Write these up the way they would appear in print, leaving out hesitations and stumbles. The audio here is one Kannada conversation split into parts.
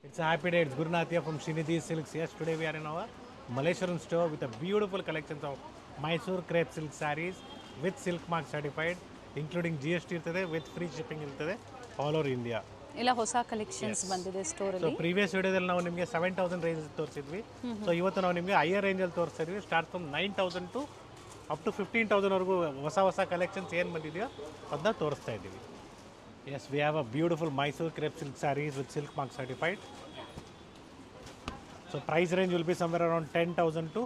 It's a happy day. It's Gurunath here from Srinidhi Silks. Yes, today we are in our Malaysian store with a beautiful collections of Mysore crepe silk sarees with silk mark certified, including GST ಇರ್ತದೆ with free shipping ಇರ್ತದೆ all over India. ಎಲ್ಲ ಹೊಸ ಕಲೆಕ್ಷನ್ಸ್ ಬಂದಿದೆ ಸೊ ಸ್ಟೋರಲ್ಲಿ. ಪ್ರೀವಿಯಸ್ ವಿಡಿಯೋದಲ್ಲಿ ನಾವು ನಿಮಗೆ 7000 ರೇಂಜ್ ತೋರಿಸಿದ್ವಿ. ಸೊ ಇವತ್ತು ನಾವು ನಿಮಗೆ ಹೈಯರ್ ರೇಂಜಲ್ಲಿ ತೋರಿಸ್ತಾ ಇದ್ವಿ. Start from 9000 to up to 15000 ವರೆಗೂ ಹೊಸ ಕಲೆಕ್ಷನ್ಸ್ ಏನು ಬಂದಿದೆಯೋ ಅದನ್ನ ತೋರಿಸ್ತಾ ಇದ್ದೀವಿ. Yes, we have a beautiful Mysuru crepe silk saris with silk mark certified. So price range will be somewhere around 10,000 to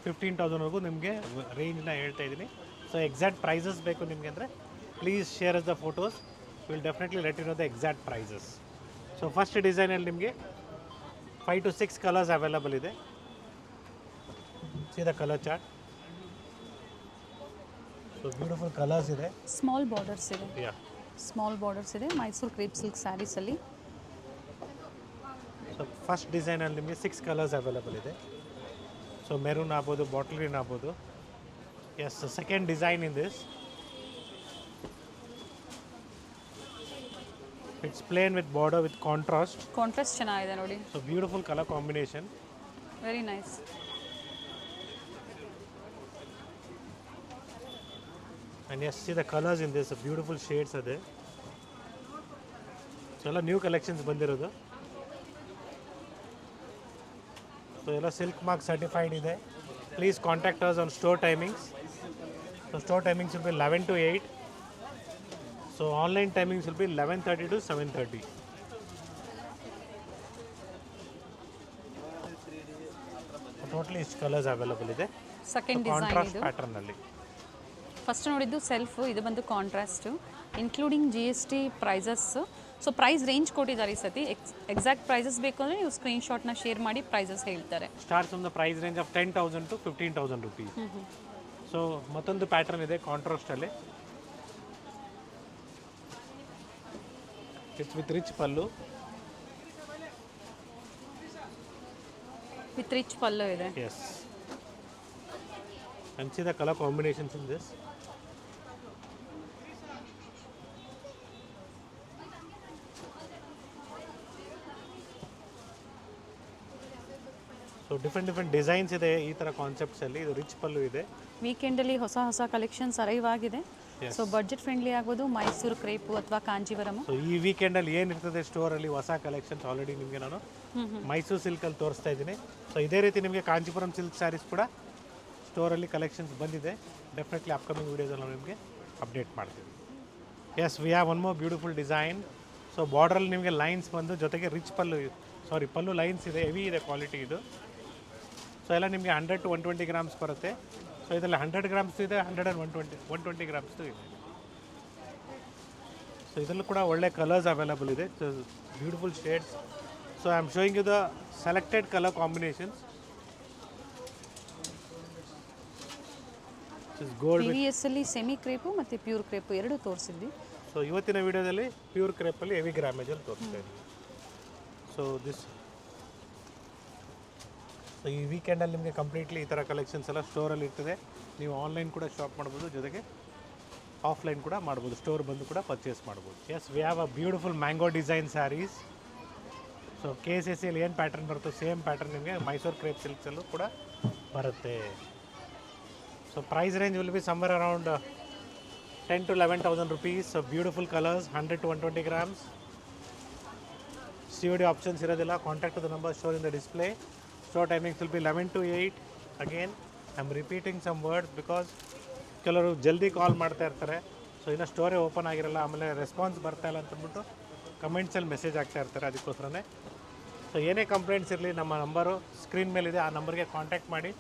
15,000 ವರೆಗೂ ನಿಮಗೆ ರೇಂಜ್ನ ಹೇಳ್ತಾ ಇದ್ದೀನಿ. ಸೊ ಎಕ್ಸಾಕ್ಟ್ ಪ್ರೈಸಸ್ ಬೇಕು ನಿಮಗೆ ಅಂದರೆ please share the photos. Will definitely let you know the exact prices. So first ಡಿಸೈನಲ್ಲಿ ನಿಮಗೆ 5 to 6 ಕಲರ್ಸ್ ಅವೈಲಬಲ್ ಇದೆ. See the colour chart. So beautiful colours ಇದೆ. ಸ್ಮಾಲ್ ಬಾರ್ಡರ್ಸ್ ಇದೆ. ಯಾ, ಸ್ಮಾಲ್ ಬಾರ್ಡರ್ಸ್ ಇದೆ ಮೈಸೂರು ಕ್ರೇಪ್ ಸಿಲ್ಕ್ ಸ್ಯಾರೀಸಲ್ಲಿ. ಸೊ ಫಸ್ಟ್ ಡಿಸೈನಲ್ಲಿ ನಿಮಗೆ 6 ಕಲರ್ಸ್ ಅವೈಲಬಲ್ ಇದೆ. ಸೊ ಮೆರೂನ್ ಆಗ್ಬೋದು, ಬಾಟಲ್ ಗ್ರೀನ್ ಆಗ್ಬೋದು. Yes, second design in this it's plain with border with contrast. Contrast ಚೆನ್ನಾಗಿದೆ ನೋಡಿ. So beautiful colour combination. Very nice. And yes, see the colours in this beautiful shades ಅದೇ. ಸೊ ಎಲ್ಲ ನ್ಯೂ ಕಲೆಕ್ಷನ್ಸ್ ಬಂದಿರೋದು. ಸೊ ಎಲ್ಲ ಸಿಲ್ಕ್ ಮಾರ್ಕ್ ಸರ್ಟಿಫೈಡ್ ಇದೆ. Please contact us on store timings. So store timings will be 11 to 8. So online timings will be 11:30 to 7:30. Totally ಇಷ್ಟು ಕಲರ್ಸ್ ಅವೈಲಬಲ್ ಇದೆ ಸೆಕೆಂಡ್ ಡಿಸೈನ್ ಕಾಂಟ್ರಾಸ್ಟ್ ಇದು. ಪ್ಯಾಟರ್ನಲ್ಲಿ. ಫಸ್ಟ್ ನೋಡಿದ್ದು ಸೆಲ್ಫು, ಇದು ಬಂದು contrast including GST prices. So price range ಕೊಟ್ಟಿದ್ದಾರೆ ಈ ಸತಿ. ಎಕ್ಸಾಕ್ಟ್ ಪ್ರೈಸಸ್ ಬೇಕು ಅಂದರೆ ನೀವು ಸ್ಕ್ರೀನ್ಶಾಟ್ನ ಶೇರ್ ಮಾಡಿ ಪ್ರೈಸಸ್ ಹೇಳ್ತಾರೆ. Starts from the price range of 10,000 to 15,000 rupees. So ಮತ್ತೊಂದು ಪ್ಯಾಟರ್ನ್ ಇದೆ ಕಾಂಟ್ರಾಸ್ಟಲ್ಲಿ. It's with rich pallu. With rich pallu ಇದೆ. Yes, and see the color combinations in this. So different designs ಇದೆ ಈ ಥರ ಕಾನ್ಸೆಪ್ಟ್ಸಲ್ಲಿ. ಇದು ರಿಚ್ ಪಲ್ಲು ಇದೆ. ವೀಕೆಂಡಲ್ಲಿ ಹೊಸ ಕಲೆಕ್ಷನ್ಸ್ ಅರೈವ್ ಆಗಿದೆ. Yes. ಸೊ ಬಡ್ಜೆಟ್ ಫ್ರೆಂಡ್ಲಿ ಆಗ್ಬೋದು ಮೈಸೂರು ಕ್ರೇಪು ಅಥವಾ ಕಾಂಜೀವರಮು. ಸೊ ಈ ವೀಕೆಂಡಲ್ಲಿ ಏನಿರ್ತದೆ ಸ್ಟೋರಲ್ಲಿ ಹೊಸ ಕಲೆಕ್ಷನ್ಸ್ ಆಲ್ರೆಡಿ ನಿಮಗೆ ನಾನು ಮೈಸೂರು ಸಿಲ್ಕಲ್ಲಿ ತೋರಿಸ್ತಾ ಇದ್ದೀನಿ. ಸೊ ಇದೇ ರೀತಿ ನಿಮಗೆ ಕಾಂಚೀಪುರಂ ಸಿಲ್ಕ್ ಸ್ಯಾರೀಸ್ ಕೂಡ ಸ್ಟೋರಲ್ಲಿ ಕಲೆಕ್ಷನ್ಸ್ ಬಂದಿದೆ. ಡೆಫಿನೆಟ್ಲಿ ಅಪ್ಕಮಿಂಗ್ ವೀಡಿಯೋಸಲ್ಲಿ ನಾವು ನಿಮಗೆ ಅಪ್ಡೇಟ್ ಮಾಡ್ತೀವಿ. Yes, we have one more beautiful design. So ಬಾರ್ಡ್ರಲ್ಲಿ ನಿಮಗೆ ಲೈನ್ಸ್ ಬಂದು ಜೊತೆಗೆ ರಿಚ್ ಪಲ್ಲು ಲೈನ್ಸ್ ಇದೆ. ಹೆವಿ ಇದೆ ಕ್ವಾಲಿಟಿ ಇದು. ಸೊ ಎಲ್ಲ ನಿಮಗೆ 100 to 120 ಗ್ರಾಮ್ಸ್ ಬರುತ್ತೆ. ಸೊ ಇದರಲ್ಲಿ 100 ಗ್ರಾಮ್ಸ್ ಇದೆ, 100 and 120 ಗ್ರಾಮ್ಸ್ದು ಇದೆ. ಸೊ ಇದರಲ್ಲೂ ಕೂಡ ಒಳ್ಳೆ ಕಲರ್ಸ್ ಅವೈಲಬಲ್ ಇದೆ. So beautiful shades. So I am showing you the selected colour combinations. Gold. TVS ಅಲ್ಲಿ ಸೆಮಿ ಕ್ರೇಪು ಮತ್ತು ಪ್ಯೂರ್ ಕ್ರೇಪು ಎರಡೂ ತೋರಿಸಿದ್ವಿ. ಸೊ ಇವತ್ತಿನ ವಿಡಿಯೋದಲ್ಲಿ ಪ್ಯೂರ್ ಕ್ರೇಪಲ್ಲಿ ಹೆವಿ ಗ್ರಾಮೇಜಲ್ಲಿ ತೋರಿಸ್ತಾ ಇದ್ದೀವಿ. ಸೊ ಈ ವೀಕೆಂಡಲ್ಲಿ ನಿಮಗೆ ಕಂಪ್ಲೀಟ್ಲಿ ಈ ಥರ ಕಲೆಕ್ಷನ್ಸ್ ಎಲ್ಲ ಸ್ಟೋರಲ್ಲಿ ಇರ್ತದೆ. ನೀವು ಆನ್ಲೈನ್ ಕೂಡ ಶಾಪ್ ಮಾಡ್ಬೋದು, ಜೊತೆಗೆ ಆಫ್ಲೈನ್ ಕೂಡ ಮಾಡ್ಬೋದು. ಸ್ಟೋರ್ ಬಂದು ಕೂಡ ಪರ್ಚೇಸ್ ಮಾಡ್ಬೋದು. Yes, we have a beautiful mango design saris. So KCCಯಲ್ಲಿ ಏನು ಪ್ಯಾಟರ್ನ್ ಬರುತ್ತೋ ಸೇಮ್ ಪ್ಯಾಟರ್ನ್ ನಿಮಗೆ ಮೈಸೂರು ಕ್ರೇಪ್ ಸಿಲ್ಕ್ಸಲ್ಲೂ ಕೂಡ ಬರುತ್ತೆ. So price range will be somewhere around 10,000 to 11,000 rupees. So beautiful colours, 100 to 120 grams. COD options ಇರೋದಿಲ್ಲ. Contact the number shown in the display. Store timings will be 11 to 8. Again I am repeating some words because ಕೆಲವರು ಜಲ್ದಿ ಕಾಲ್ ಮಾಡ್ತಾ ಇರ್ತಾರೆ. ಸೊ ಇನ್ನೂ ಸ್ಟೋರೇ ಓಪನ್ ಆಗಿರಲ್ಲ, ಆಮೇಲೆ ರೆಸ್ಪಾನ್ಸ್ ಬರ್ತಾ ಇಲ್ಲ ಅಂತಂದ್ಬಿಟ್ಟು ಕಮೆಂಟ್ಸಲ್ಲಿ ಮೆಸೇಜ್ ಆಗ್ತಾ ಇರ್ತಾರೆ. ಅದಕ್ಕೋಸ್ಕರನೇ ಸೊ ಏನೇ ಕಂಪ್ಲೇಂಟ್ಸ್ ಇರಲಿ ನಮ್ಮ ನಂಬರು ಸ್ಕ್ರೀನ್ ಮೇಲಿದೆ, ಆ ನಂಬರ್ಗೆ ಕಾಂಟ್ಯಾಕ್ಟ್ ಮಾಡಿ.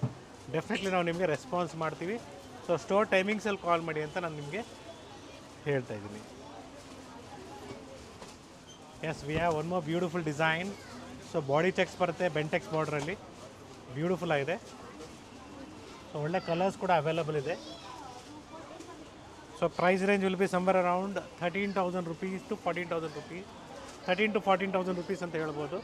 ಡೆಫಿನೆಟ್ಲಿ ನಾವು ನಿಮಗೆ ರೆಸ್ಪಾನ್ಸ್ ಮಾಡ್ತೀವಿ. ಸೊ ಸ್ಟೋರ್ ಟೈಮಿಂಗ್ಸಲ್ಲಿ ಕಾಲ್ ಮಾಡಿ ಅಂತ ನಾನು ನಿಮಗೆ ಹೇಳ್ತಾ ಇದ್ದೀನಿ. Yes, we have one more beautiful design. So body checks ಬರುತ್ತೆ ಬೆಂಟೆಕ್ಸ್ ಬಾರ್ಡ್ರಲ್ಲಿ. ಬ್ಯೂಟಿಫುಲ್ ಆಗಿದೆ. ಸೊ ಒಳ್ಳೆ ಕಲರ್ಸ್ ಕೂಡ ಅವೈಲಬಲ್ ಇದೆ. So price range will be somewhere around 13,000 rupees to 14,000 rupees. 13,000 to 14,000 rupees ಅಂತ ಹೇಳ್ಬೋದು.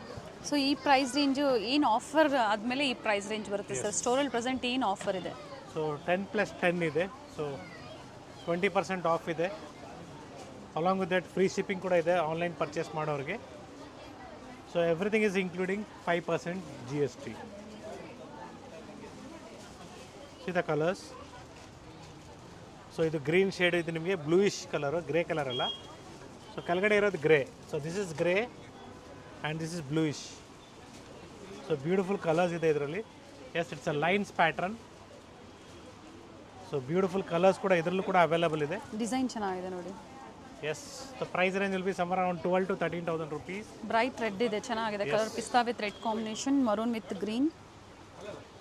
ಸೊ ಈ ಪ್ರೈಸ್ ರೇಂಜು ಏನು ಆಫರ್ ಆದಮೇಲೆ ಈ ಪ್ರೈಸ್ ರೇಂಜ್ ಬರುತ್ತೆ ಸರ್? ಸ್ಟೋರಲ್ಲಿ ಪ್ರೆಸೆಂಟ್ ಏನು ಆಫರ್ ಇದೆ? ಸೊ 10+10 ಇದೆ. ಸೊ 20% ಆಫ್ ಇದೆ. Along with that free shipping ಕೂಡ ಇದೆ ಆನ್ಲೈನ್ ಪರ್ಚೇಸ್ ಮಾಡೋರಿಗೆ. So everything is including 5% GST. See the colors. So ಇದು ಗ್ರೀನ್ ಶೇಡ್, ಇದು ನಿಮಗೆ ಬ್ಲೂಯಿಶ್ ಕಲರು, ಗ್ರೇ ಕಲರ್ ಅಲ್ಲ. ಸೊ ಕೆಳಗಡೆ ಇರೋದು grey. So this is grey and this is bluish. So beautiful colours ಇದೆ ಇದರಲ್ಲಿ. Yes, it's a lines pattern. So beautiful colours ಕೂಡ ಇದರಲ್ಲೂ ಕೂಡ ಅವೈಲೇಬಲ್ ಇದೆ. ಡಿಸೈನ್ ಚೆನ್ನಾಗಿದೆ ನೋಡಿ. Yes, the price range will be somewhere around 12,000 to 13,000 rupees. Bright red ಇದೆ, ಚೆನ್ನಾಗಿದೆ ಕಲರ್. ಪಿಸ್ತಾ with red combination, maroon with green.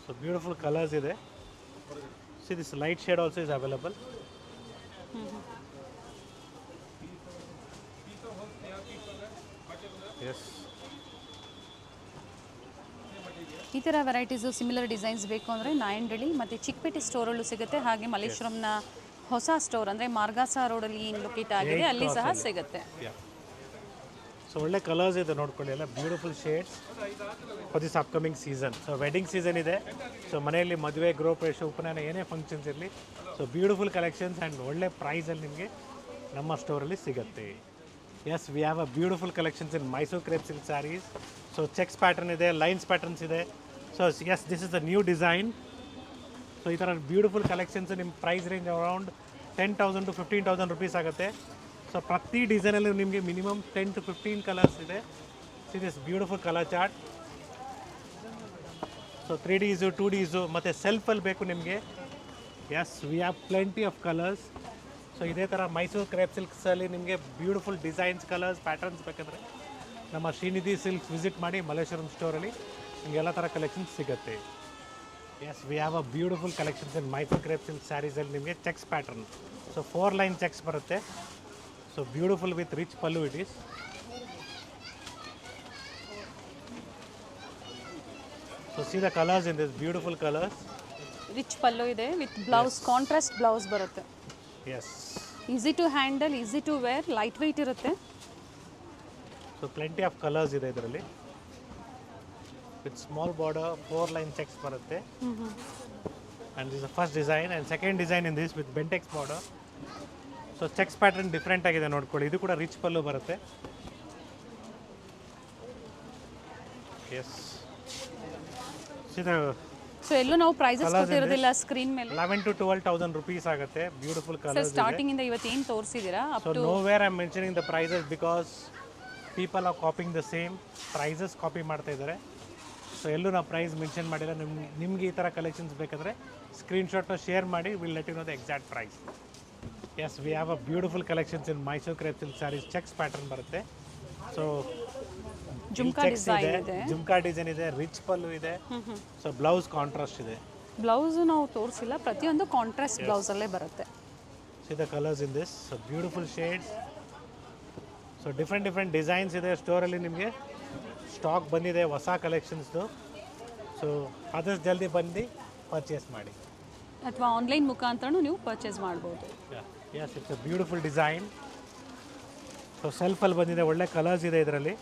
So beautiful colours ಇದೆ. See this light shade also is available. Yes, ಈ ಥರ ವೆರೈಟೀಸು ಸಿಮಿಲರ್ ಡಿಸೈನ್ಸ್ ಬೇಕು ಅಂದರೆ ನಾಯಂಡಳ್ಳಿ ಮತ್ತು ಚಿಕ್ಕಪೇಟೆ ಸ್ಟೋರಲ್ಲೂ ಸಿಗುತ್ತೆ. ಹಾಗೆ ಮಲ್ಲೇಶ್ವರಂನ ಹೊಸ ಸ್ಟೋರ್ ಅಂದರೆ ಮಾರ್ಗಾಸ ರೋಡಲ್ಲಿ ಏನು ಲೊಕೇಟ್ ಆಗಿದೆ ಅಲ್ಲಿ ಸಹ ಸಿಗುತ್ತೆ. ಸೊ ಒಳ್ಳೆ ಕಲರ್ಸ್ ಇದೆ ನೋಡ್ಕೊಳ್ಳಿ, ಎಲ್ಲ beautiful shades for this upcoming season. So wedding season ಇದೆ. ಸೊ ಮನೆಯಲ್ಲಿ ಮದುವೆ, ಗೃಹಪ್ರವೇಶ, ಉಪನಯನ ಏನೇ ಫಂಕ್ಷನ್ಸ್ ಇರಲಿ, ಸೊ ಬ್ಯೂಟಿಫುಲ್ ಕಲೆಕ್ಷನ್ಸ್ ಆ್ಯಂಡ್ ಒಳ್ಳೆ ಪ್ರೈಸಲ್ಲಿ ನಿಮಗೆ ನಮ್ಮ ಸ್ಟೋರಲ್ಲಿ ಸಿಗುತ್ತೆ. Yes, we have a beautiful collections in Mysuru crepe silk sarees. So checks pattern ಇದೆ, ಲೈನ್ಸ್ ಪ್ಯಾಟರ್ನ್ಸ್ ಇದೆ. So yes, this is the new design. So ಈ ಥರ ಬ್ಯೂಟಿಫುಲ್ ಕಲೆಕ್ಷನ್ಸ್ ನಿಮ್ಮ price range around 10,000 to 15,000 rupees ಆಗುತ್ತೆ. ಸೊ ಪ್ರತಿ ಡಿಸೈನಲ್ಲಿ ನಿಮಗೆ ಮಿನಿಮಮ್ 10 to 15 ಕಲರ್ಸ್ ಇದೆ. See this beautiful colour chart. So 3Ds 2Ds ಮತ್ತು ಸೆಲ್ಫಲ್ಲಿ ಬೇಕು ನಿಮಗೆ. Yes, we have plenty of colours. So ಇದೇ ಥರ ಮೈಸೂರು ಕ್ರೇಪ್ ಸಿಲ್ಕ್ಸಲ್ಲಿ ನಿಮಗೆ ಬ್ಯೂಟಿಫುಲ್ ಡಿಸೈನ್ಸ್, ಕಲರ್ಸ್, ಪ್ಯಾಟರ್ನ್ಸ್ ಬೇಕಂದರೆ ನಮ್ಮ ಶ್ರೀನಿಧಿ ಸಿಲ್ಕ್ಸ್ ವಿಸಿಟ್ ಮಾಡಿ. ಮಲ್ಲೇಶ್ವರಂ ಸ್ಟೋರಲ್ಲಿ ನಿಮಗೆ ಎಲ್ಲ ಥರ ಕಲೆಕ್ಷನ್ಸ್ ಸಿಗುತ್ತೆ. Yes, we have a beautiful collections in Mysuru crepe silk ಸ್ಯಾರೀಸಲ್ಲಿ ನಿಮಗೆ checks pattern. So 4 line checks ಬರುತ್ತೆ. So beautiful with rich pallu it is. So see the colours in this beautiful colours. Rich pallu ಇದೆ ವಿತ್ ಬ್ಲೌಸ್, ಕಾಂಟ್ರಾಸ್ಟ್ ಬ್ಲೌಸ್ ಬರುತ್ತೆ. Yes, easy to handle, easy to wear, light weight ಇರುತ್ತೆ. ಸೊ ಪ್ಲೆಂಟಿ ಆಫ್ ಕಲರ್ಸ್ ಇದೆ ಇದರಲ್ಲಿ. With small border, 4 line checks ಬರುತ್ತೆ. And this first design and second design in this with Bentex border. So checks pattern different ಆಗಿದೆ ನೋಡ್ಕೊಳ್ಳಿ. ಇದು ಕೂಡ ರಿಚ್ ಪಲ್ಲು ಬರುತ್ತೆ. ಎಸ್, ಸೊ ಎಲ್ಲೂ ನಾವು ಪ್ರೈಸಸ್ ಕೊಟ್ಟಿರೋದಿಲ್ಲ ಸ್ಕ್ರೀನ್ ಮೇಲೆ. 11,000 to 12,000 rupees ಆಗುತ್ತೆ. Beautiful colours. ಸ್ಟಾರ್ಟಿಂಗ್ ಇಂದ ಇವತ್ತೇನು ತೋರಿಸಿದ್ದೀರಾ up so to nowhere I am mentioning the prices because people are copying the same prices, copy ಮಾಡ್ತಾ ಇದ್ದಾರೆ. ಸೊ ಎಲ್ಲೂ ನಾವು ಪ್ರೈಸ್ ಮೆನ್ಷನ್ ಮಾಡಿಲ್ಲ. ನಿಮ್ಗೆ ಈ ಥರ ಕಲೆಕ್ಷನ್ಸ್ ಬೇಕಾದರೆ ಸ್ಕ್ರೀನ್ಶಾಟ್ನ ಶೇರ್ ಮಾಡಿ, will let you know the exact price. Yes, we have a beautiful collections in Mysuru crepe silk sarees. Checks pattern ಬರುತ್ತೆ. ಸೊ ಜುಮ್ಕಾ ಡಿಸೈನ್ ಇದೆ, ಜುಮ್ಕಾ ಡಿಸೈನ್ ಇದೆ, ರಿಚ್ ಪಲ್ಲು ಇದೆ. ಸೊ ಬ್ಲೌಸ್ ಕಾಂಟ್ರಾಸ್ಟ್ ಇದೆ. ಬ್ಲೌಸು ನಾವು ತೋರಿಸಿಲ್ಲ, ಪ್ರತಿಯೊಂದು ಕಾಂಟ್ರಾಸ್ಟ್ ಬ್ಲೌಸಲ್ಲೇ ಬರುತ್ತೆ. See the colours in this. So beautiful shades. So different designs ಇದೆ ಸ್ಟೋರಲ್ಲಿ. ನಿಮಗೆ ಸ್ಟಾಕ್ ಬಂದಿದೆ ಹೊಸ ಕಲೆಕ್ಷನ್ಸ್ದು. ಸೊ ಆದಷ್ಟು ಜಲ್ದಿ ಬಂದು ಪರ್ಚೇಸ್ ಮಾಡಿ, ಅಥವಾ ಆನ್ಲೈನ್ ಮುಖಾಂತರನೂ ನೀವು ಪರ್ಚೇಸ್ ಮಾಡ್ಬೋದು. Yes, it's a beautiful design. So ಸೆಲ್ಫಲ್ಲಿ ಬಂದಿದೆ, ಒಳ್ಳೆ ಕಲರ್ಸ್ ಇದೆ ಇದರಲ್ಲಿ.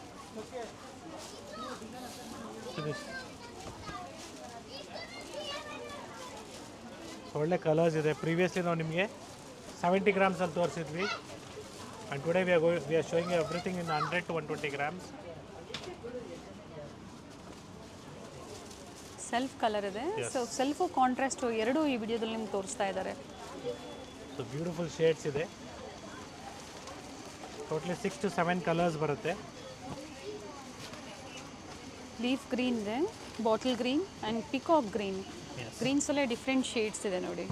ಸೊ ಒಳ್ಳೆ ಕಲರ್ಸ್ ಇದೆ. ಪ್ರೀವಿಯಸ್ಲಿ ನಾವು ನಿಮಗೆ 70 grams ಅಲ್ಲಿ ತೋರಿಸಿದ್ವಿ. And today we are showing everything in 100 to 120 grams. Self colour ಇದೆ. ಸೊ ಸೆಲ್ಫು ಕಾಂಟ್ರಾಸ್ಟು ಎರಡೂ ಈ ವಿಡಿಯೋದಲ್ಲಿ ನಿಮ್ಗೆ ತೋರಿಸ್ತಾ ಇದ್ದಾರೆ. ಸೊ ಬ್ಯೂಟಿಫುಲ್ ಶೇಡ್ಸ್ ಇದೆ. ಟೋಟಲಿ 6 to 7 ಕಲರ್ಸ್ ಬರುತ್ತೆ. ಲೀಫ್ ಗ್ರೀನ್ ಇದೆ, bottle green and peacock green. ಗ್ರೀನ್ಸಲ್ಲೇ ಡಿಫ್ರೆಂಟ್ ಶೇಡ್ಸ್ ಇದೆ ನೋಡಿ.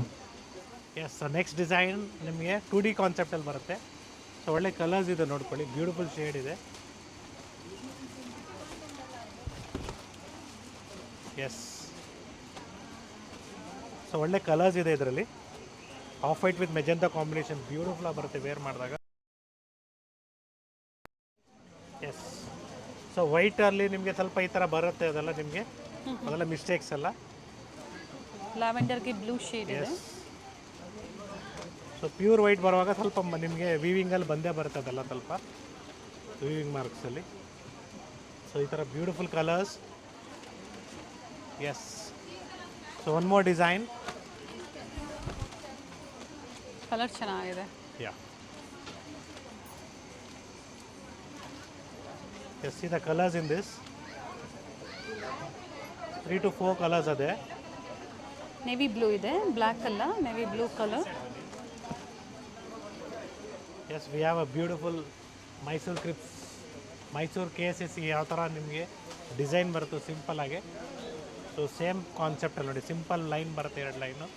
ಎಸ್, ನೆಕ್ಸ್ಟ್ ಡಿಸೈನ್ ನಿಮಗೆ 2D ಕಾನ್ಸೆಪ್ಟಲ್ಲಿ ಬರುತ್ತೆ. ಸೊ ಒಳ್ಳೆ ಕಲರ್ಸ್ ಇದೆ ನೋಡ್ಕೊಳ್ಳಿ, ಬ್ಯೂಟಿಫುಲ್ ಶೇಡ್ ಇದೆ. ಎಸ್, ಸೊ ಒಳ್ಳೆ ಕಲರ್ಸ್ ಇದೆ ಇದರಲ್ಲಿ. Of white with magenta combination beautiful ಆಗಿ ಬರುತ್ತೆ ವೇರ್ ಮಾಡಿದಾಗ. ಎಸ್, ಸೊ ವೈಟಲ್ಲಿ ನಿಮಗೆ ಸ್ವಲ್ಪ ಈ ಥರ ಬರುತ್ತೆ, ಅದೆಲ್ಲ ನಿಮಗೆ ಅದೆಲ್ಲ ಮಿಸ್ಟೇಕ್ಸ್ ಅಲ್ಲ. ಲ್ಯಾವೆಂಡರ್ಗೆ ಬ್ಲೂ ಶೇಡ್ ಇದೆ. ಸೊ ಪ್ಯೂರ್ ವೈಟ್ ಬರುವಾಗ ಸ್ವಲ್ಪ ನಿಮಗೆ ವೀವಿಂಗಲ್ಲಿ ಬಂದೇ ಬರುತ್ತೆ, ಅದೆಲ್ಲ ಸ್ವಲ್ಪ ವೀವಿಂಗ್ ಮಾರ್ಕ್ಸಲ್ಲಿ. ಸೊ ಈ ಥರ beautiful colours. Yes, so one more design. Colour ಚೆನ್ನಾಗಿದೆ. Yeah, Yes, see the colors in this. 3 to 4 colors are there. Navy blue ಇದೆ, ಬ್ಲ್ಯಾಕ್ ಅಲ್ಲ, navy blue colour. Yes, we have a beautiful Mysore crisp, Mysore KSS ಯಾವ ಥರ ನಿಮಗೆ ಡಿಸೈನ್ ಬರುತ್ತೆ ಸಿಂಪಲ್ ಆಗಿ. ಸೊ ಸೇಮ್ ಕಾನ್ಸೆಪ್ಟ್ ಅಲ್ಲಿ ನೋಡಿ, ಸಿಂಪಲ್ ಲೈನ್ ಬರುತ್ತೆ, 2 line.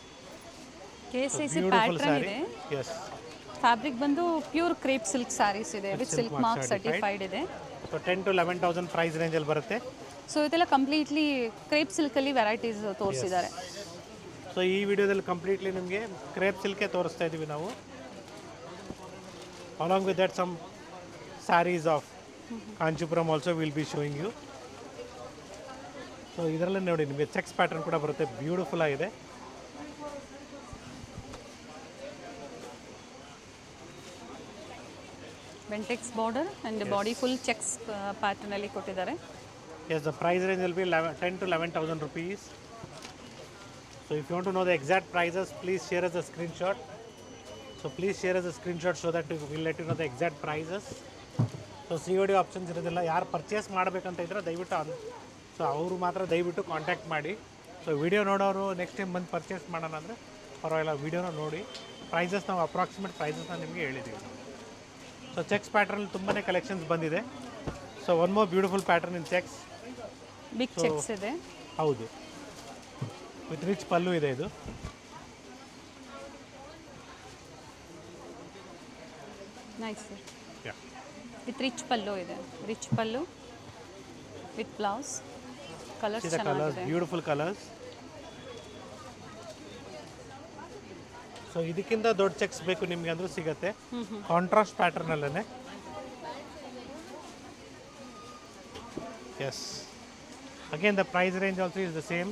KSIC beautiful pattern saree. ಇದೆ. ಎಸ್, ಫ್ಯಾಬ್ರಿಕ್ ಬಂದು ಪ್ಯೂರ್ ಕ್ರೇಪ್ ಸಿಲ್ಕ್ ಸ್ಯಾರೀಸ್ ಇದೆ, ವಿತ್ ಸಿಲ್ಕ್ ಮಾರ್ಕ್ ಸರ್ಟಿಫೈಡ್ ಇದೆ. ಸೊ 10 to 11,000 ಪ್ರೈಸ್ ರೇಂಜಲ್ಲಿ ಬರುತ್ತೆ. ಸೊ ಇದೆಲ್ಲ ಕಂಪ್ಲೀಟ್ಲಿ ಕ್ರೇಪ್ ಸಿಲ್ಕಲ್ಲಿ ವೆರೈಟೀಸ್ ತೋರಿಸಿದ್ದಾರೆ. ಸೊ ಈ ವಿಡಿಯೋದಲ್ಲಿ ಕಂಪ್ಲೀಟ್ಲಿ ನಿಮಗೆ ಕ್ರೇಪ್ ಸಿಲ್ಕೆ ತೋರಿಸ್ತಾ ಇದ್ದೀವಿ ನಾವು. Along with that some sarees of Kanchipuram also will be showing you. So ಇದರಲ್ಲೇ ನೋಡಿ ನಿಮಗೆ ಚೆಕ್ಸ್ ಪ್ಯಾಟರ್ನ್ ಕೂಡ ಬರುತ್ತೆ, ಬ್ಯೂಟಿಫುಲ್ ಆಗಿದೆ. ವೆಂಟೆಕ್ಸ್ border and body full checks ಪ್ಯಾಟರ್ನಲ್ಲಿ ಕೊಟ್ಟಿದ್ದಾರೆ. Yes, the price range will be 10 to 11,000 rupees. So if you want to know the exact prices, please share us a screenshot. So please share us a screenshot so that we'll let you know the exact prices. So COD options ಇರೋದಿಲ್ಲ. ಯಾರು ಪರ್ಚೇಸ್ ಮಾಡಬೇಕಂತ ಇದ್ರೆ ದಯವಿಟ್ಟು ಸೊ ಅವರು ಮಾತ್ರ ದಯವಿಟ್ಟು ಕಾಂಟ್ಯಾಕ್ಟ್ ಮಾಡಿ. ಸೊ ವಿಡಿಯೋ ನೋಡೋರು ನೆಕ್ಸ್ಟ್ ಟೈಮ್ ಬಂದು ಪರ್ಚೇಸ್ ಮಾಡೋಣ ಅಂದರೆ ಪರವಾಗಿಲ್ಲ, ವಿಡಿಯೋನ ನೋಡಿ. ಪ್ರೈಸಸ್ ನಾವು ಅಪ್ರಾಕ್ಸಿಮೇಟ್ ಪ್ರೈಸಸ್ನ ನಿಮಗೆ ಹೇಳಿದ್ದೀವಿ. ಸೊ ಚೆಕ್ಸ್ ಪ್ಯಾಟರ್ನ್ ತುಂಬಾ ಕಲೆಕ್ಷನ್ಸ್ ಬಂದಿದೆ. So one more beautiful pattern in checks. Big checks ಇದೆ. ಹೌದು, ವಿತ್ ರಿಚ್ ಪಲ್ಲು ಇದೆ ಇದು. Nice sir. Yeah, with rich pallu ಇದೆ, rich pallu with blouse. Colours colours, ಚೆನ್ನಾಗಿದೆ. Beautiful colours. ಸೊ ಇದಕ್ಕಿಂತ ದೊಡ್ಡ ಚೆಕ್ಸ್ ಬೇಕು ನಿಮಗೆ ಅಂದ್ರೂ ಸಿಗುತ್ತೆ, ಕಾಂಟ್ರಾಸ್ಟ್ ಪ್ಯಾಟರ್ನ್ ಅಲ್ಲೇ. Yes, again the price range also is the same,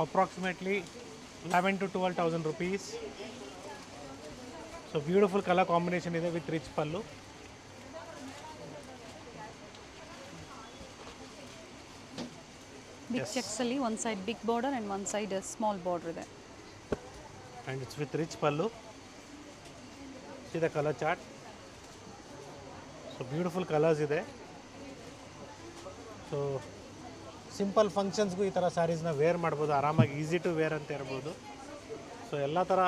approximately 11 to 12,000 rupees. So beautiful colour combination ಇದೆ with rich pallu. Big checks ಅಲ್ಲಿ ಒಂದು ಸೈಡ್ ಬಿಗ್ ಬಾರ್ಡರ್ ಆ್ಯಂಡ್ ಒಂದು ಸೈಡ್ ಸ್ಮಾಲ್ ಬಾರ್ಡರ್ ಇದೆ. And it's with rich pallu. See the color chart. So beautiful colors ಇದೆ. ಸೊ ಸಿಂಪಲ್ ಫಂಕ್ಷನ್ಸ್ಗೂ ಈ ಥರ ಸ್ಯಾರೀಸ್ನ ವೇರ್ ಮಾಡ್ಬೋದು ಆರಾಮಾಗಿ, ಈಸಿ ಟು ವೇರ್ ಅಂತ ಇರ್ಬೋದು. ಸೊ ಎಲ್ಲ ಥರ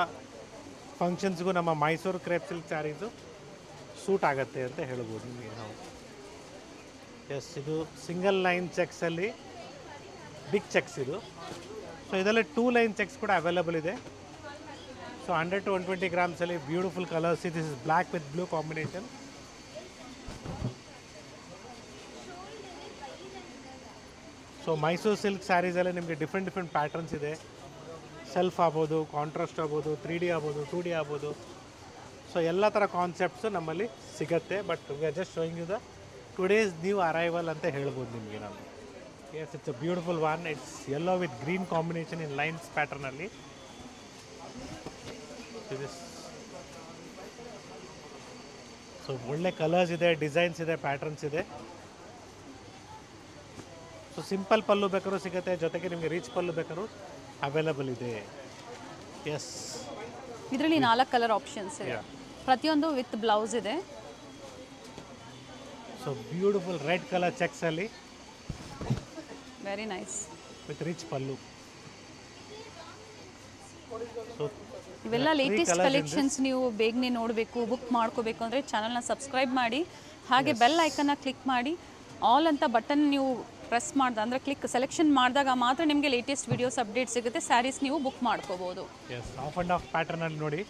ಫಂಕ್ಷನ್ಸ್ಗೂ ನಮ್ಮ Mysuru crepe silk saris suit ಆಗುತ್ತೆ ಅಂತ ಹೇಳ್ಬೋದು ನಿಮಗೆ ನಾವು. ಎಸ್, ಇದು ಸಿಂಗಲ್ ಲೈನ್ ಚೆಕ್ಸಲ್ಲಿ ಬಿಗ್ ಚೆಕ್ಸ್ ಇದು. ಸೊ ಇದರಲ್ಲಿ 2 ಲೈನ್ ಚೆಕ್ಸ್ ಕೂಡ ಅವೈಲೇಬಲ್ ಇದೆ. ಸೊ 100 to 120 grams ಅಲ್ಲಿ beautiful colours. This is black with blue combination. So Mysuru silk ಸ್ಯಾರೀಸಲ್ಲಿ ನಿಮಗೆ ಡಿಫ್ರೆಂಟ್ ಪ್ಯಾಟರ್ನ್ಸ್ ಇದೆ. ಸೆಲ್ಫ್ ಆಗ್ಬೋದು, ಕಾಂಟ್ರಾಸ್ಟ್ ಆಗ್ಬೋದು, 3D ಆಗ್ಬೋದು, 2D ಆಗ್ಬೋದು. ಸೊ ಎಲ್ಲ ಥರ ಕಾನ್ಸೆಪ್ಟ್ಸು ನಮ್ಮಲ್ಲಿ ಸಿಗುತ್ತೆ. But we are just showing you the today's new arrival ಅಂತ ಹೇಳ್ಬೋದು ನಿಮಗೆ ನಾನು. Yes, it's a beautiful one. It's yellow with green combination in lines ಪ್ಯಾಟರ್ನಲ್ಲಿ. ಸೊ ಒಳ್ಳೆ ಕಲರ್ಸ್ ಇದೆ, ಡಿಸೈನ್ಸ್ ಇದೆ, ಪ್ಯಾಟರ್ನ್ಸ್ ಇದೆ. ಸೊ ಸಿಂಪಲ್ ಪಲ್ಲು ಬೇಕಾದ್ರೂ ಸಿಗುತ್ತೆ, ಜೊತೆಗೆ ನಿಮಗೆ ರಿಚ್ ಪಲ್ಲು ಬೇಕಾದ್ರೂ ಅವೈಲೇಬಲ್ ಇದೆ. ಎಸ್, ಇದರಲ್ಲಿ 4 ಕಲರ್ ಆಪ್ಷನ್ಸ್ ಇದೆ, ಪ್ರತಿಯೊಂದು ವಿತ್ ಬ್ಲೌಸ್ ಇದೆ. ಸೊ ಬ್ಯೂಟಿಫುಲ್ ರೆಡ್ ಕಲರ್ ಚೆಕ್ಸಲ್ಲಿ very nice with rich pallu. So ಇವೆಲ್ಲ ಲೇಟೆಸ್ಟ್ ಕಲೆಕ್ಷನ್ಸ್ ನೀವು ಬೇಗನೆ ನೋಡಬೇಕು, ಬುಕ್ ಮಾಡ್ಕೋಬೇಕು ಅಂದರೆ ಚಾನಲ್ನ ಸಬ್ಸ್ಕ್ರೈಬ್ ಮಾಡಿ, ಹಾಗೆ ಬೆಲ್ ಐಕನ್ನ ಕ್ಲಿಕ್ ಮಾಡಿ. ಆಲ್ ಅಂತ ಬಟನ್ ನೀವು ಪ್ರೆಸ್ ಮಾಡ್ದೆ ಅಂದರೆ ಸೆಲೆಕ್ಷನ್ ಮಾಡಿದಾಗ ಮಾತ್ರ ನಿಮಗೆ ಲೇಟೆಸ್ಟ್ ವೀಡಿಯೋಸ್ ಅಪ್ಡೇಟ್ ಸಿಗುತ್ತೆ, ಸ್ಯಾರೀಸ್ ನೀವು ಬುಕ್ ಮಾಡ್ಕೋಬೋದು. ಎಸ್, ಆಫ್ ಆ್ಯಂಡ್ ಆಫ್ ಪ್ಯಾಟರ್ನಲ್ಲಿ ನೋಡಿ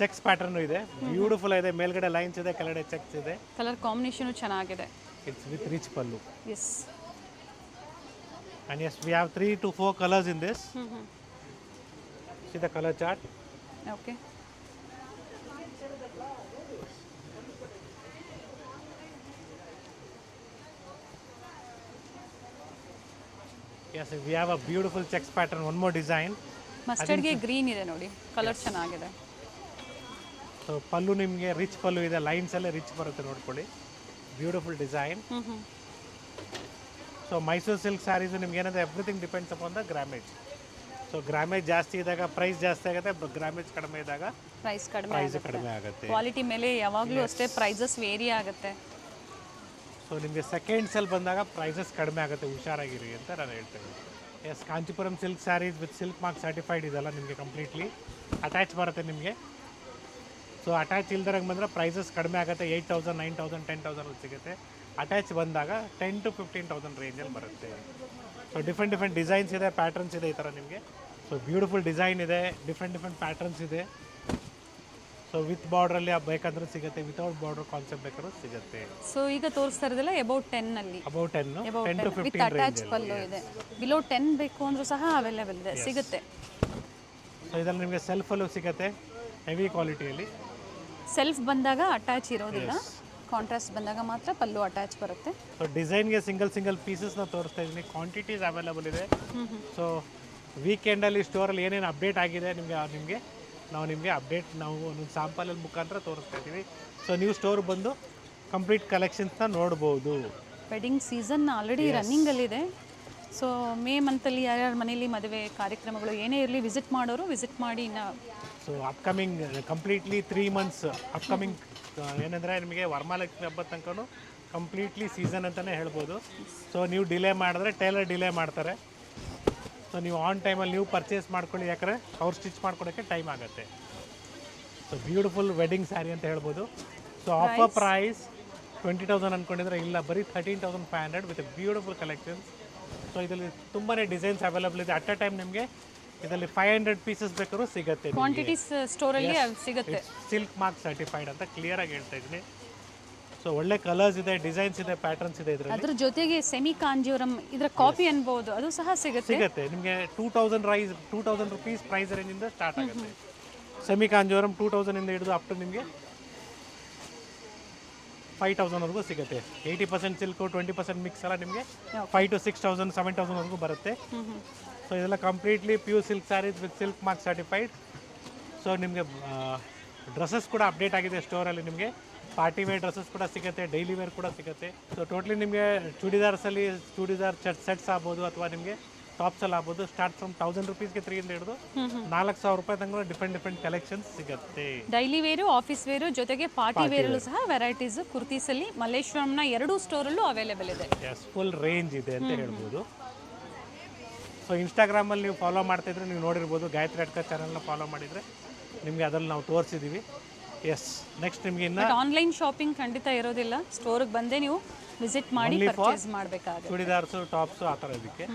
ಚೆಕ್ಸ್ ಪ್ಯಾಟರ್ನು ಇದೆ, ಬ್ಯೂಟಿಫುಲ್ ಇದೆ. ಮೇಲ್ಗಡೆ ಲೈನ್ಸ್ ಇದೆ, ಕೆಳಗಡೆ ಚೆಕ್ಸ್ ಇದೆ. ಕಲರ್ ಕಾಂಬಿನೇಷನು ಚೆನ್ನಾಗಿದೆ. It's with rich pallu. Yes, and yes, we have 3 to 4 colours in this. See the color chart. Okay. Yes, we have a beautiful checks pattern. One more design. ಮಸ್ಟರ್ಡ್ಗೆ ಗ್ರೀನ್ ಇದೆ ನೋಡಿ, ಕಲರ್ ಚೆನ್ನಾಗಿದೆ. ಸೊ ಪಲ್ಲು ನಿಮಗೆ ರಿಚ್ ಪಲ್ಲು ಇದೆ, ಲೈನ್ಸ್ ಎಲ್ಲ ರಿಚ್ ಬರುತ್ತೆ ನೋಡ್ಕೊಳ್ಳಿ. Beautiful design. So Mysuru silk saris ನಿಮ್ಗೆ ಏನಂದ್ರೆ everything depends upon the grammage. So grammage ಜಾಸ್ತಿ ಇದ್ದಾಗ ಪ್ರೈಸ್ ಜಾಸ್ತಿ ಆಗುತ್ತೆ, ಗ್ರಾಮೇಜ್ ಕಡಿಮೆ ಇದ್ದಾಗ ಪ್ರೈಸ್ ಕಡಿಮೆ ಕಡಿಮೆ ಆಗುತ್ತೆ. ಕ್ವಾಲಿಟಿ ಮೇಲೆ ಯಾವಾಗಲೂ ಅಷ್ಟೇ ಪ್ರೈಸಸ್ ವೇರಿ ಆಗುತ್ತೆ. ಸೊ ನಿಮಗೆ ಸೆಕೆಂಡ್ಸಲ್ಲಿ ಬಂದಾಗ ಪ್ರೈಸಸ್ ಕಡಿಮೆ ಆಗುತ್ತೆ, ಹುಷಾರಾಗಿರಿ ಅಂತ ನಾನು ಹೇಳ್ತೇನೆ. Yes, Kanchipuram silk saris with silk mark certified ಇದೆಲ್ಲ ನಿಮಗೆ ಕಂಪ್ಲೀಟ್ಲಿ ಅಟ್ಯಾಚ್ ಬರುತ್ತೆ ನಿಮಗೆ. ಸೊ ಅಟ್ಯಾಚ್ ಇಲ್ದಿರಂಗೆ ಬಂದರೆ ಪ್ರೈಸಸ್ ಕಡಿಮೆ ಆಗುತ್ತೆ, 8,000, 9,000, 10,000 ಸಿಗುತ್ತೆ. ಅಟ್ಯಾಚ್ ಬಂದಾಗ 10,000 to 15,000 ರೇಂಜಲ್ಲಿ ಬರುತ್ತೆ. ಸೊ ಡಿಫ್ರೆಂಟ್ ಡಿಸೈನ್ಸ್ ಇದೆ, ಪ್ಯಾಟರ್ನ್ಸ್ ಇದೆ ಈ ಥರ ನಿಮಗೆ. ಸೊ ಬ್ಯೂಟಿಫುಲ್ ಡಿಸೈನ್ ಇದೆ, ಡಿಫ್ರೆಂಟ್ ಪ್ಯಾಟರ್ನ್ಸ್ ಇದೆ. ಸೊ ವಿತ್ ಬಾರ್ಡ್ರಲ್ಲಿ ಬೇಕಂದ್ರೆ ಸಿಗುತ್ತೆ, ವಿತೌಟ್ ಬಾರ್ಡರ್ ಕಾನ್ಸೆಪ್ಟ್ ಬೇಕಾದ್ರೂ ಸಿಗುತ್ತೆ. ಸೊ ಈಗ ತೋರಿಸ್ತಾ ಇರೋದಿಲ್ಲ ಅಬೌಟ್ 10 ಅಲ್ಲಿ, about 10 to with 15 attach range. Pallu ಇದೆ. ಬಿಲೋ 10 ಬೇಕು ಅಂದ್ರೂ ಸಹ ಅವೈಲೇಬಲ್ ಇದೆ, ಸಿಗುತ್ತೆ. ಸೊ ಇದರಲ್ಲಿ ನಿಮಗೆ ಸೆಲ್ಫಲ್ಲೂ ಸಿಗುತ್ತೆ, ಹೆವಿ ಕ್ವಾಲಿಟಿಯಲ್ಲಿ. ಸೆಲ್ಫ್ ಬಂದಾಗ ಅಟ್ಯಾಚ್ ಇರೋದಿಲ್ಲ, ಕಾಂಟ್ರಾಸ್ಟ್ ಬಂದಾಗ ಮಾತ್ರ ಪಲ್ಲು ಅಟ್ಯಾಚ್ ಬರುತ್ತೆ. ಸೊ ಡಿಸೈನ್ಗೆ ಸಿಂಗಲ್ ಪೀಸಸ್ನ ತೋರಿಸ್ತಾ ಇದ್ದೀನಿ, ಕ್ವಾಂಟಿಟೀಸ್ ಅವೈಲೇಬಲ್ ಇದೆ. ಸೊ ವೀಕೆಂಡಲ್ಲಿ ಸ್ಟೋರಲ್ಲಿ ಏನೇನು ಅಪ್ಡೇಟ್ ಆಗಿದೆ ನಾವು ನಿಮಗೆ ನಾವು ಒಂದೊಂದು ಸ್ಯಾಂಪಲಲ್ಲಿ ಮುಖಾಂತರ ತೋರಿಸ್ತಾ ಇದ್ದೀವಿ. ಸೊ ನೀವು ಸ್ಟೋರ್ ಬಂದು ಕಂಪ್ಲೀಟ್ ಕಲೆಕ್ಷನ್ಸ್ನ ನೋಡ್ಬೋದು. ವೆಡ್ಡಿಂಗ್ ಸೀಸನ್ ಆಲ್ರೆಡಿ ರನ್ನಿಂಗಲ್ಲಿದೆ. ಸೊ ಮೇ ಮಂತಲ್ಲಿ ಯಾರ್ಯಾರ ಮನೇಲಿ ಮದುವೆ ಕಾರ್ಯಕ್ರಮಗಳು ಏನೇ ಇರಲಿ ವಿಸಿಟ್ ಮಾಡೋರು ವಿಸಿಟ್ ಮಾಡಿ. So upcoming completely 3 months upcoming ಏನಂದರೆ ನಿಮಗೆ ವರಮಹಾಲಕ್ಷ್ಮಿ ಹಬ್ಬದ ತನಕನೂ ಕಂಪ್ಲೀಟ್ಲಿ ಸೀಸನ್ ಅಂತಲೇ ಹೇಳ್ಬೋದು. ಸೊ ನೀವು ಡಿಲೇ ಮಾಡಿದ್ರೆ ಟೇಲರ್ ಡಿಲೇ ಮಾಡ್ತಾರೆ. ಸೊ ನೀವು ಆನ್ ಟೈಮಲ್ಲಿ ನೀವು ಪರ್ಚೇಸ್ ಮಾಡ್ಕೊಳ್ಳಿ, ಯಾಕಂದರೆ ಅವ್ರು ಸ್ಟಿಚ್ ಮಾಡ್ಕೊಡೋಕ್ಕೆ ಟೈಮ್ ಆಗುತ್ತೆ. ಸೊ ಬ್ಯೂಟಿಫುಲ್ ವೆಡ್ಡಿಂಗ್ ಸ್ಯಾರಿ ಅಂತ ಹೇಳ್ಬೋದು. ಸೊ ಆಫರ್ ಪ್ರೈಸ್ 20,000 ಅಂದ್ಕೊಂಡಿದ್ರೆ ಇಲ್ಲ, ಬರೀ 13,500 ವಿತ್ ಬ್ಯೂಟಿಫುಲ್ ಕಲೆಕ್ಷನ್ಸ್. ಸೊ ಇದರಲ್ಲಿ ತುಂಬಾ ಡಿಸೈನ್ಸ್ ಅವೈಲೇಬಲ್ ಇದೆ. ಅಟ್ ಅ ಟೈಮ್ ನಿಮಗೆ ಇದರಲ್ಲಿ 500 ಪೀಸಸ್ ಬೇಕಾದ್ರೂ ಸಿಗುತ್ತೆ. ಕ್ವಾಂಟಿಟೀಸ್ ಸ್ಟೋರಲ್ಲಿ ಸಿಗುತ್ತೆ. ಸಿಲ್ಕ್ ಮಾರ್ಕ್ ಸರ್ಟಿಫೈಡ್ ಅಂತ ಕ್ಲಿಯರಾಗಿ ಹೇಳ್ತಾ ಇದ್ದೀನಿ. ಸೊ ಒಳ್ಳೆ ಕಲರ್ಸ್ ಇದೆ, ಡಿಸೈನ್ಸ್ ಇದೆ, ಪ್ಯಾಟರ್ನ್ಸ್ ಇದೆ ಇದರಲ್ಲಿ. ಅದ್ರ ಜೊತೆಗೆ ಸೆಮಿ ಕಾಂಜೀವರಂ ಇದರ ಕಾಪಿ ಅನ್ಬೋದು, ಅದು ಸಹ ಸಿಗುತ್ತೆ ನಿಮಗೆ 2,000 rupees ಪ್ರೈಸ್ ರೇಂಜಿಂದ ಸ್ಟಾರ್ಟ್ ಆಗುತ್ತೆ. ಸೆಮಿ ಕಾಂಜೀವರಂ 2,000 ಇಂದ ಹಿಡಿದು ಅಪ್ ಟು ನಿಮಗೆ 5,000 ವರೆಗೂ ಸಿಗುತ್ತೆ. 80% ಸಿಲ್ಕು, 20% ಮಿಕ್ಸ್ ಎಲ್ಲ ನಿಮಗೆ 5,000 to 6,000, 7,000 ವರೆಗೂ ಬರುತ್ತೆ. ಸೊ ಇದೆಲ್ಲ completely pure silk saris with silk mark certified. So ನಿಮಗೆ ಡ್ರೆಸ್ಸಸ್ ಕೂಡ ಅಪ್ಡೇಟ್ ಆಗಿದೆ ಸ್ಟೋರಲ್ಲಿ. ನಿಮಗೆ ಪಾರ್ಟಿ ವೇರ್ ಡ್ರೆಸ್ಸಸ್ ಕೂಡ ಸಿಗುತ್ತೆ, ಡೈಲಿ ವೇರ್ ಕೂಡ ಸಿಗುತ್ತೆ. ಸೊ ಟೋಟ್ಲಿ ನಿಮಗೆ ಚೂಡಿದಾರ್ ಸೆಟ್ಸ್ ಆಗ್ಬೋದು ಅಥವಾ ನಿಮಗೆ ಟಾಪ್ಸಲ್ಲಿ ಆಗ್ಬೋದು. ಸ್ಟಾರ್ಟ್ ಫ್ರಮ್ 1,000 rupeesಗೆ 3 ಇಂದ ಹಿಡಿದು 4,000 ರೂಪಾಯಿ ತನಕ ಡಿಫ್ರೆಂಟ್ ಕಲೆಕ್ಷನ್ಸ್ ಸಿಗುತ್ತೆ. ಡೈಲಿ ವೇರು, ಆಫೀಸ್ ವೇರು, ಜೊತೆಗೆ ಪಾರ್ಟಿ ವೇರಲ್ಲೂ ಸಹ ವೆರೈಟೀಸ್ ಕುರ್ತೀಸಲ್ಲಿ ಮಲ್ಲೇಶ್ವರಂನ 2 ಸ್ಟೋರಲ್ಲೂ ಅವೈಲೇಬಲ್ ಇದೆ. ಎಸ್, ಫುಲ್ ರೇಂಜ್ ಇದೆ ಅಂತ ಹೇಳ್ಬೋದು. ಸೊ ಇನ್ಸ್ಟಾಗ್ರಾಮಲ್ಲಿ ನೀವು ಫಾಲೋ ಮಾಡ್ತಾಯಿದ್ರೆ ನೀವು ನೋಡಿರ್ಬೋದು, ಗಾಯತ್ರಿ ಅಡ್ಕ ಚಾನಲ್ನ ಫಾಲೋ ಮಾಡಿದರೆ ನಿಮಗೆ ಅದರಲ್ಲಿ ನಾವು ತೋರಿಸಿದ್ದೀವಿ. ಎಸ್, ನೆಕ್ಸ್ಟ್ ನಿಮಗೆ ಇನ್ನು ಆನ್ಲೈನ್ ಶಾಪಿಂಗ್ ಖಂಡಿತ ಇರೋದಿಲ್ಲ, ಸ್ಟೋರಿಗೆ ಬಂದೇ ನೀವು ವಿಸಿಟ್ ಮಾಡಿ ಪರ್ಚೇಸ್ ಮಾಡಬೇಕಾಗುತ್ತೆ. ಚೂಡಿದಾರ್ಸು, ಟಾಪ್ಸು ಆ ಥರ ಇದಕ್ಕೆ.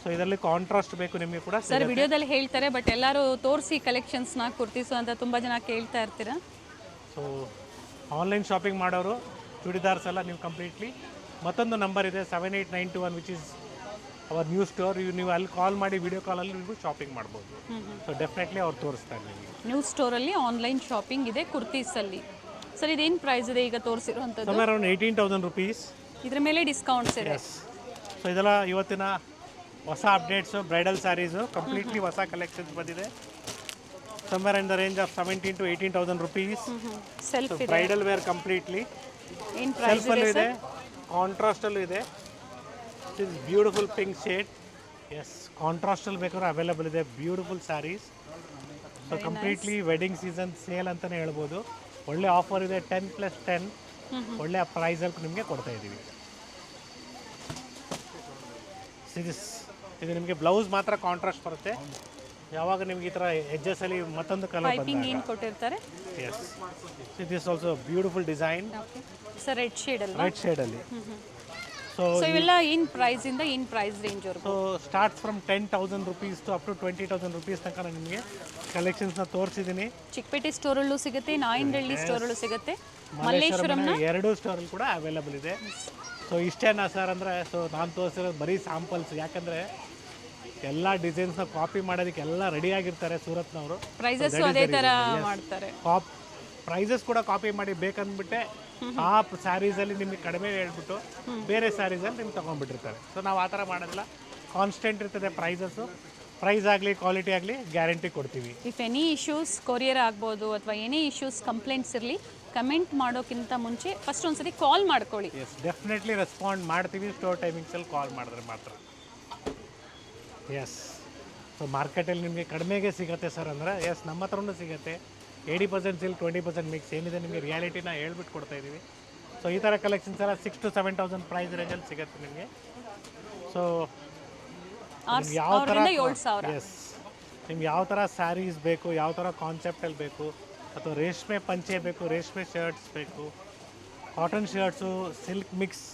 ಸೊ ಇದರಲ್ಲಿ ಕಾಂಟ್ರಾಸ್ಟ್ ಬೇಕು ನಿಮಗೆ ಕೂಡ ಸರ್ ವಿಡಿಯೋದಲ್ಲಿ ಹೇಳ್ತಾರೆ, ಬಟ್ ಎಲ್ಲರೂ ತೋರಿಸಿ ಕಲೆಕ್ಷನ್ಸ್ನ ಕುರ್ತೀಸು ಅಂತ ತುಂಬ ಜನ ಕೇಳ್ತಾ ಇರ್ತೀರಾ. ಸೊ ಆನ್ಲೈನ್ ಶಾಪಿಂಗ್ ಮಾಡೋರು ಚೂಡಿದಾರ್ಸ್ ಎಲ್ಲ ನೀವು ಕಂಪ್ಲೀಟ್ಲಿ ಮತ್ತೊಂದು ನಂಬರ್ ಇದೆ 7891 which is our new store. ನೀವು ಅಲ್ಲಿ ಕಾಲ್ ಮಾಡಿ ವಿಡಿಯೋ ಕಾಲಲ್ಲಿ ನೀವು ಶಾಪಿಂಗ್ ಮಾಡ್ಬೋದು. ಸೊ ಡೆಫಿನೆಟ್ಲಿ ಅವ್ರು ತೋರಿಸ್ತಾರೆ ನಿಮಗೆ. ನ್ಯೂ ಸ್ಟೋರಲ್ಲಿ ಆನ್ಲೈನ್ ಶಾಪಿಂಗ್ ಇದೆ ಕುರ್ತೀಸಲ್ಲಿ. ಸರ್ ಇದೇನು ಪ್ರೈಸ್ ಇದೆ ಈಗ ತೋರಿಸಿರುವಂಥದ್ದು? Some around 18,000 rupees. ಇದ್ರ ಮೇಲೆ ಡಿಸ್ಕೌಂಟ್ಸ್ ಇದೆ. ಸೊ ಇದೆಲ್ಲ ಇವತ್ತಿನ ಹೊಸ ಅಪ್ಡೇಟ್ಸು, ಬ್ರೈಡಲ್ ಸ್ಯಾರೀಸು ಕಂಪ್ಲೀಟ್ಲಿ ಹೊಸ ಕಲೆಕ್ಷನ್ಸ್ ಬಂದಿದೆ. Somewhere in the range of 17,000 to 18,000 rupees. Self ಇದೆ, ಬ್ರೈಡಲ್ ವೇರ್ ಕಂಪ್ಲೀಟ್ಲಿ. ಏನು ಪ್ರೈಸ್ ಸೆಲ್ಫಲ್ಲೂ ಇದೆ, ಕಾಂಟ್ರಾಸ್ಟಲ್ಲೂ ಇದೆ. Is beautiful pink shade. Yes, ಕಾಂಟ್ರಾಸ್ಟಲ್ಲಿ ಬೇಕಾದ್ರೂ ಅವೈಲೇಬಲ್ ಇದೆ beautiful saris. So completely wedding season sale ಅಂತಲೇ ಹೇಳ್ಬೋದು. ಒಳ್ಳೆ ಆಫರ್ ಇದೆ, 10+10 ಒಳ್ಳೆ ಪ್ರೈಸಲ್ಲಿ ನಿಮಗೆ ಕೊಡ್ತಾ ಇದ್ದೀವಿ. ಇದು ನಿಮಗೆ ಬ್ಲೌಸ್ ಮಾತ್ರ ಕಾಂಟ್ರಾಸ್ಟ್ ಬರುತ್ತೆ. ಯಾವಾಗ ನಿಮ್ಗೆ ಈ ಥರ ಎಡ್ಜಸ್ಸಲ್ಲಿ ಮತ್ತೊಂದು ಕಲರ್ ಪೈಪಿಂಗ್ ಏನು ಕೊಟ್ಟಿರ್ತಾರೆ. Yes, it is also beautiful design. Sir red shade ಅಲ್ವಾ? ರೆಡ್ ಶೇಡಲ್ಲಿ. ಸೊ ಇವೆಲ್ಲ ಏನು ಪ್ರೈಸಿಂದ ಏನು ಪ್ರೈಸ್ ರೇಂಜ್ವರೆಗೂ? So start from 10,000 rupees to up to 20,000 rupees ತನಕ ನಾನು ನಿಮಗೆ ಕಲೆಕ್ಷನ್ಸ್ನ ತೋರಿಸಿದ್ದೀನಿ. ಚಿಕ್ಕಪೇಟೆ ಸ್ಟೋರಲ್ಲೂ ಸಿಗುತ್ತೆ, ನಾಯಂಡಹಳ್ಳಿ ಸ್ಟೋರಲ್ಲೂ ಸಿಗುತ್ತೆ, ಮಲ್ಲೇಶ್ವರಂನ 2 ಸ್ಟೋರಲ್ಲಿ ಕೂಡ ಅವೈಲೇಬಲ್ ಇದೆ. ಸೊ ಇಷ್ಟೇನಾ ಸರ್ ಅಂದರೆ, ಸೊ ನಾನು ತೋರಿಸಿರೋದು ಬರೀ ಸ್ಯಾಂಪಲ್ಸ್. ಯಾಕಂದರೆ ಎಲ್ಲ ಡಿಸೈನ್ಸ್ನ ಕಾಪಿ ಮಾಡೋದಕ್ಕೆ ಎಲ್ಲ ರೆಡಿ ಆಗಿರ್ತಾರೆ ಸೂರತ್ನವರು. ಪ್ರೈಸಸ್ ಅದೇ ಥರ ಮಾಡ್ತಾರೆ. ಪ್ರೈಸಸ್ ಕೂಡ ಕಾಪಿ ಮಾಡಿ ಬೇಕಂದ್ಬಿಟ್ಟೆ ಆ ಸ್ಯಾರೀಸಲ್ಲಿ ನಿಮಗೆ ಕಡಿಮೆ ಹೇಳ್ಬಿಟ್ಟು ಬೇರೆ ಸ್ಯಾರೀಸಲ್ಲಿ ನಿಮ್ಗೆ ತೊಗೊಂಡ್ಬಿಟ್ಟಿರ್ತಾರೆ. ಸೊ ನಾವು ಆ ಥರ ಮಾಡೋದಿಲ್ಲ, ಕಾನ್ಸ್ಟೆಂಟ್ ಇರ್ತದೆ ಪ್ರೈಸಸ್ಸು. ಪ್ರೈಸ್ ಆಗಲಿ ಕ್ವಾಲಿಟಿ ಆಗಲಿ ಗ್ಯಾರಂಟಿ ಕೊಡ್ತೀವಿ. ಇಫ್ ಎನಿ ಇಶ್ಯೂಸ್ ಕೊರಿಯರ್ ಆಗ್ಬೋದು ಅಥವಾ ಏನೇ ಇಶ್ಯೂಸ್ ಕಂಪ್ಲೇಂಟ್ಸ್ ಇರಲಿ, ಕಮೆಂಟ್ ಮಾಡೋಕ್ಕಿಂತ ಮುಂಚೆ ಫಸ್ಟ್ ಒಂದ್ಸತಿ ಕಾಲ್ ಮಾಡ್ಕೊಳ್ಳಿ. ಎಸ್, ಡೆಫಿನೆಟ್ಲಿ ರೆಸ್ಪಾಂಡ್ ಮಾಡ್ತೀವಿ ಸ್ಟೋರ್ ಟೈಮಿಂಗ್ಸಲ್ಲಿ ಕಾಲ್ ಮಾಡಿದ್ರೆ ಮಾತ್ರ. ಎಸ್, ಸೊ ಮಾರ್ಕೆಟಲ್ಲಿ ನಿಮಗೆ ಕಡಿಮೆಗೆ ಸಿಗುತ್ತೆ ಸರ್ ಅಂದರೆ, ಎಸ್ ನಮ್ಮ ಹತ್ರನೂ ಸಿಗುತ್ತೆ. 80% ಸಿಲ್ಕ್, 20% ಮಿಕ್ಸ್ ಏನಿದೆ ನಿಮಗೆ ರಿಯಾಲಿಟಿನ ಹೇಳ್ಬಿಟ್ಟು ಕೊಡ್ತಾ ಇದ್ದೀವಿ. ಸೊ ಈ ಥರ ಕಲೆಕ್ಷನ್ಸ್ ಎಲ್ಲ 6,000 to 7,000 ಪ್ರೈಸ್ ರೇಂಜಲ್ಲಿ ಸಿಗುತ್ತೆ ನಿಮಗೆ. ಸೊ ಯಾವ ಥರ 7,000 ಎಸ್ ನಿಮ್ಗೆ ಯಾವ ಥರ ಸ್ಯಾರೀಸ್ ಬೇಕು, ಯಾವ ಥರ ಕಾನ್ಸೆಪ್ಟಲ್ಲಿ ಬೇಕು, ಅಥವಾ ರೇಷ್ಮೆ ಪಂಚೆ ಬೇಕು, ರೇಷ್ಮೆ ಶರ್ಟ್ಸ್ ಬೇಕು, cotton shirts, silk mix,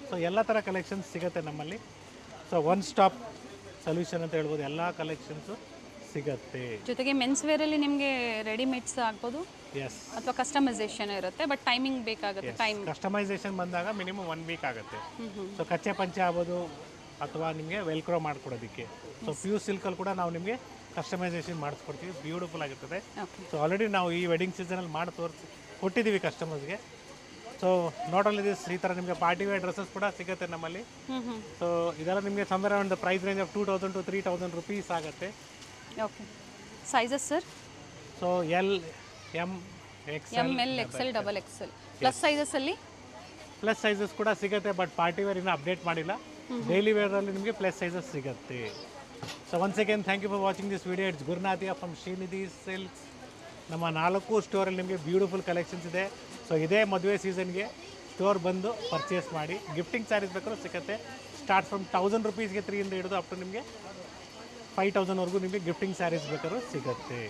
so ಎಲ್ಲ ಥರ ಕಲೆಕ್ಷನ್ಸ್ ಸಿಗುತ್ತೆ ನಮ್ಮಲ್ಲಿ. ಸೊ ಒನ್ ಸ್ಟಾಪ್ ಸೊಲ್ಯೂಷನ್ ಅಂತ ಹೇಳ್ಬೋದು, ಎಲ್ಲ ಕಲೆಕ್ಷನ್ಸು ಸಿಗುತ್ತೆ. ಜೊತೆಗೆ ಮೆನ್ಸ್ ವೇರಲ್ಲಿ ನಿಮಗೆ ರೆಡಿಮೇಡ್ಸ್ ಆಗ್ಬೋದು ಎಸ್ ಅಥವಾ ಕಸ್ಟಮೈಸೇಷನ್ ಇರುತ್ತೆ, ಬಟ್ ಟೈಮಿಂಗ್ ಬೇಕಾಗುತ್ತೆ. ಟೈಮ್ ಕಸ್ಟಮೈಸೇಷನ್ ಬಂದಾಗ ಮಿನಿಮಮ್ 1 ವೀಕ್ ಆಗುತ್ತೆ. ಸೊ ಕಚ್ಚೆ ಪಂಚೆ ಆಗ್ಬೋದು ಅಥವಾ ನಿಮಗೆ ವೆಲ್ಕ್ರೋ ಮಾಡಿಕೊಡೋದಕ್ಕೆ. ಸೊ ಪ್ಯೂರ್ ಸಿಲ್ಕಲ್ಲಿ ಕೂಡ ನಾವು ನಿಮಗೆ ಕಸ್ಟಮೈಸೇಷನ್ ಮಾಡಿಸ್ಕೊಡ್ತೀವಿ, ಬ್ಯೂಟಿಫುಲ್ ಆಗಿರ್ತದೆ. ಓಕೆ. ಸೊ ಆಲ್ರೆಡಿ ನಾವು ಈ ವೆಡ್ಡಿಂಗ್ ಸೀಸನಲ್ಲಿ ಮಾಡಿ ಕೊಟ್ಟಿದ್ದೀವಿ ಕಸ್ಟಮರ್ಸ್ಗೆ. ಸೊ ನಾಟ್ ಓನ್ಲಿ ದಿಸ್, ಈ ಥರ ನಿಮಗೆ ಪಾರ್ಟಿ ವೇರ್ ಡ್ರೆಸ್ಸಸ್ ಕೂಡ ಸಿಗುತ್ತೆ ನಮ್ಮಲ್ಲಿ. ಸೊ ಇದೆಲ್ಲ ನಿಮಗೆ somewhere around price range of 2,000 to 3,000 rupees ಆಗುತ್ತೆ. Okay. Sizes sir? So L, M, ML, XL, XXL plus ಸೈಜಸ್ಸಲ್ಲಿ ಪ್ಲಸ್ ಸೈಜಸ್ ಕೂಡ ಸಿಗುತ್ತೆ, ಬಟ್ ಪಾರ್ಟಿ ವೇರ್ ಇನ್ನೂ ಅಪ್ಡೇಟ್ ಮಾಡಿಲ್ಲ. ಡೈಲಿ ವೇರಲ್ಲಿ ನಿಮಗೆ ಪ್ಲಸ್ ಸೈಜಸ್ ಸಿಗುತ್ತೆ. So once again thank you for watching this video. It's Gurunathiya from Srinidhi silks. ನಮ್ಮ 4 ಸ್ಟೋರಲ್ಲಿ ನಿಮಗೆ ಬ್ಯೂಟಿಫುಲ್ ಕಲೆಕ್ಷನ್ಸ್ ಇದೆ. ಸೊ ಇದೇ ಮದುವೆ ಸೀಸನ್ಗೆ ಸ್ಟೋರ್ ಬಂದು ಪರ್ಚೇಸ್ ಮಾಡಿ. ಗಿಫ್ಟಿಂಗ್ ಸ್ಯಾರೀಸ್ ಬೇಕಾದ್ರೂ ಸಿಗುತ್ತೆ. ಸ್ಟಾರ್ಟ್ ಫ್ರಮ್ 1,000 rupeesಗೆ 3 ಇಂದ ಹಿಡಿದು ಅಪ್ ಟು ನಿಮಗೆ 5,000ವರೆಗೂ ನಿಮಗೆ ಗಿಫ್ಟಿಂಗ್ ಸ್ಯಾರೀಸ್ ಬೇಕಾದ್ರೂ ಸಿಗುತ್ತೆ.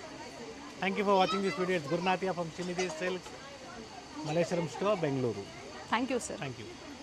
Thank you for watching this video. It's Gurunathiya from Srinidhi silks, Malleshwaram store, Bengaluru. Thank you sir. Thank you.